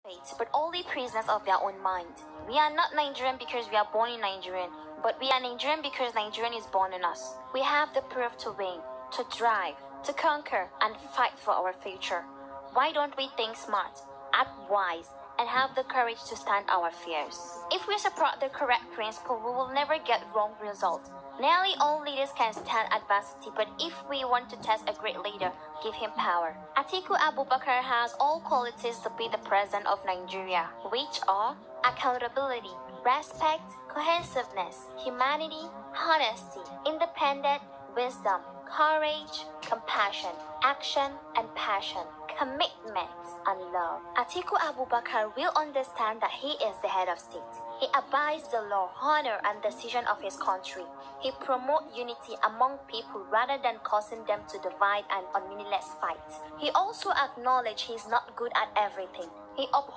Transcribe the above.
faith, but only prisoners of their own mind. We are not Nigerian because we are born in Nigerian, but we are Nigerian because Nigerian is born in us. We have the proof to win, to drive, to conquer, and fight for our future. Why don't we think smart, act wise, and have the courage to stand our fears? If we support the correct principle, we will never get wrong results. Nearly all leaders can stand adversity, but if we want to test a great leader, give him power. Atiku Abubakar has all qualities to be the president of Nigeria, which are accountability, respect, cohesiveness, humanity, honesty, independent, wisdom, courage, compassion, action and passion, commitment and love. Atiku Abubakar will understand that he is the head of state. He abides the law, honor and decision of his country. He promotes unity among people rather than causing them to divide and on meaningless fights. He also acknowledges he is not good at everything. He upholds